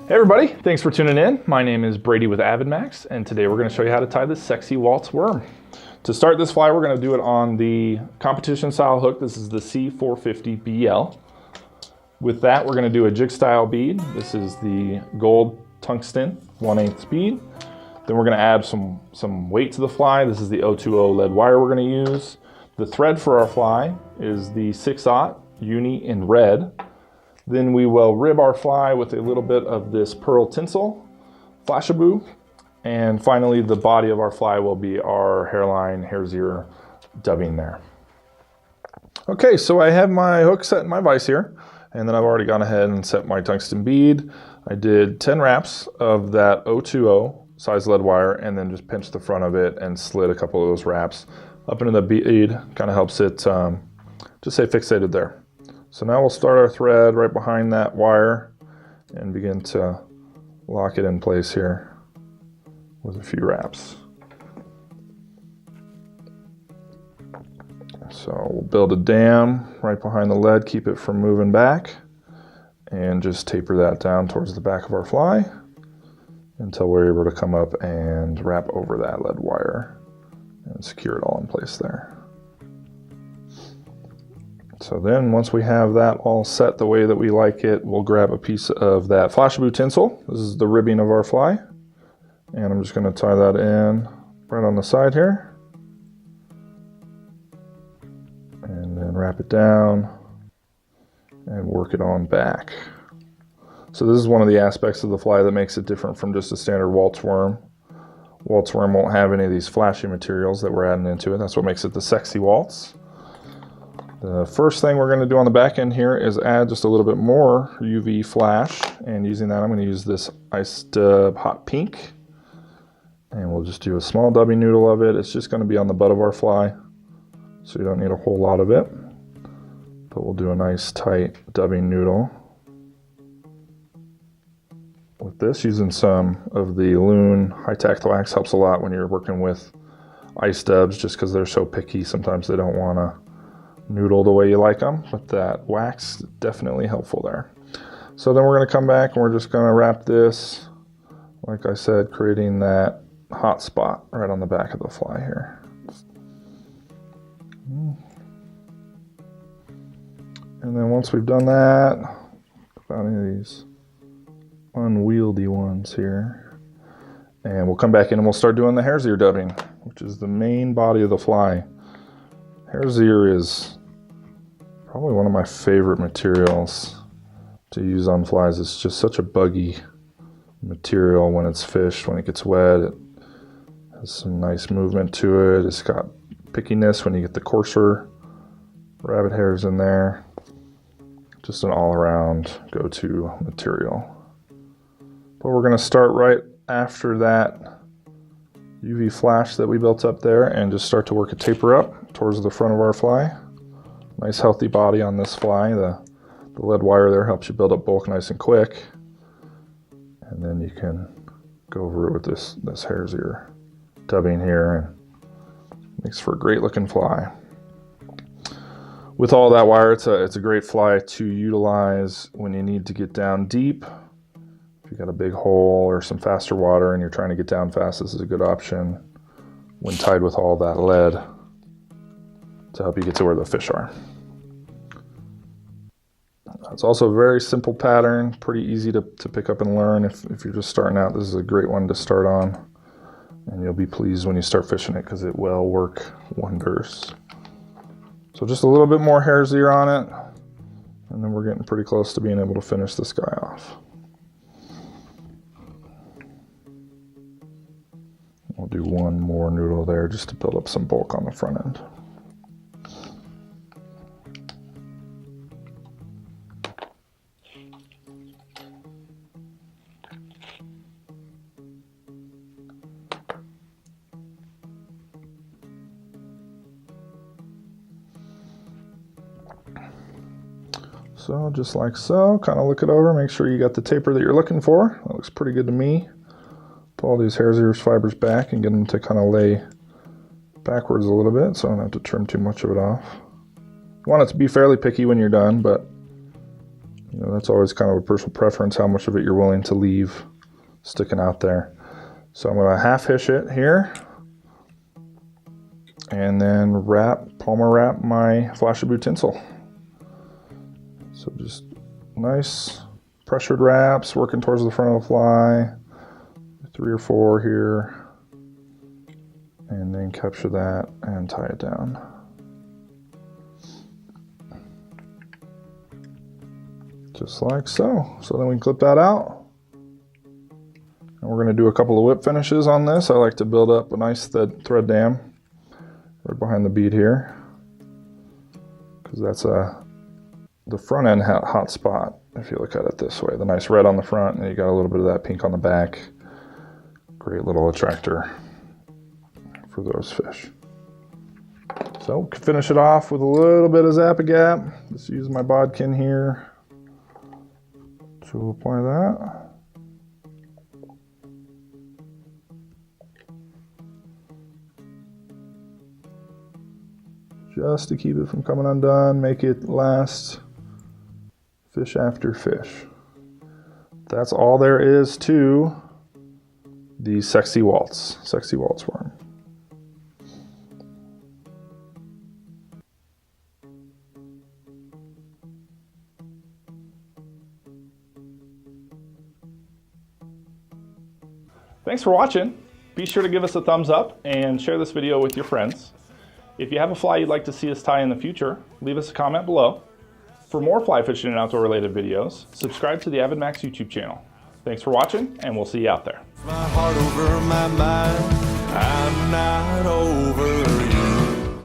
Hey everybody, thanks for tuning in. My name is Brady with AvidMax, and today we're going to show you how to tie this sexy Walt's worm. To start this fly, we're going to do it on the competition style hook. This is the C450BL. With that, we're going to do a jig style bead. This is the gold tungsten 1/8 bead. Then we're going to add some weight to the fly. This is the 020 lead wire we're going to use. The thread for our fly is the 6/0 uni in red. Then we will rib our fly with a little bit of this pearl tinsel, FLASHABOU. And finally, the body of our fly will be our hairline, hare's ear dubbing there. Okay, so I have my hook set in my vise here, and then I've already gone ahead and set my tungsten bead. I did 10 wraps of that 020 size lead wire, and then just pinched the front of it and slid a couple of those wraps up into the bead. Kind of helps it just stay fixated there. So now we'll start our thread right behind that wire and begin to lock it in place here with a few wraps. So we'll build a dam right behind the lead, keep it from moving back, and just taper that down towards the back of our fly until we're able to come up and wrap over that lead wire and secure it all in place there. So then once we have that all set the way that we like it, we'll grab a piece of that FLASHABOU tinsel. This is the ribbing of our fly. And I'm just going to tie that in right on the side here. And then wrap it down and work it on back. So this is one of the aspects of the fly that makes it different from just a standard Walt's worm. Walt's worm won't have any of these flashy materials that we're adding into it. That's what makes it the sexy Walt's. The first thing we're going to do on the back end here is add just a little bit more UV flash, and using that I'm going to use this Ice Dub Hot Pink, and we'll just do a small dubbing noodle of it. It's just going to be on the butt of our fly, so you don't need a whole lot of it, but we'll do a nice tight dubbing noodle with this. Using some of the Loon high tactile wax helps a lot when you're working with ice dubs, just because they're so picky. Sometimes they don't want to noodle the way you like them, but that wax is definitely helpful there. So then we're going to come back and we're just going to wrap this, like I said, creating that hot spot right on the back of the fly here. And then once we've done that, about any of these unwieldy ones here, and we'll come back in and we'll start doing the hare's ear dubbing, which is the main body of the fly. Hare's ear is probably one of my favorite materials to use on flies. It's just such a buggy material when it's fished. When it gets wet, it has some nice movement to it. It's got pickiness when you get the coarser rabbit hairs in there. Just an all-around go-to material. But we're going to start right after that UV flash that we built up there and just start to work a taper up towards the front of our fly. Nice healthy body on this fly. The lead wire there helps you build up bulk nice and quick. And then you can go over it with this hare's ear dubbing here, and makes for a great looking fly. With all that wire, it's a great fly to utilize when you need to get down deep. If you got a big hole or some faster water and you're trying to get down fast, this is a good option when tied with all that lead to help you get to where the fish are. It's also a very simple pattern, pretty easy to pick up and learn. If you're just starting out, this is a great one to start on, and you'll be pleased when you start fishing it because it will work wonders. So just a little bit more hare's ear on it, and then we're getting pretty close to being able to finish this guy off. We'll do one more noodle there just to build up some bulk on the front end. So just like so, kind of look it over, make sure you got the taper that you're looking for. That looks pretty good to me. Pull all these hare's ear fibers back and get them to kind of lay backwards a little bit so I don't have to trim too much of it off. You want it to be fairly picky when you're done, but You know, that's always kind of a personal preference, how much of it you're willing to leave sticking out there. So I'm going to half hitch it here, and then Palmer wrap my FLASHABOU tinsel. So just nice pressured wraps, working towards the front of the fly. 3 or 4 here, and then capture that and tie it down. Just like so. So then we can clip that out. And we're going to do a couple of whip finishes on this. I like to build up a nice thread dam right behind the bead here, because that's the front end hot spot if you look at it this way. The nice red on the front, and you got a little bit of that pink on the back. Great little attractor for those fish. So finish it off with a little bit of Zap-A-Gap. Just use my bodkin here to apply that. Just to keep it from coming undone, make it last fish after fish. That's all there is to the sexy Walt's worm. Thanks for watching. Be sure to give us a thumbs up and share this video with your friends. If you have a fly you'd like to see us tie in the future, leave us a comment below. For more fly fishing and outdoor related videos, subscribe to the AvidMax YouTube channel. Thanks for watching, and we'll see you out there. My heart over my mind, I'm not over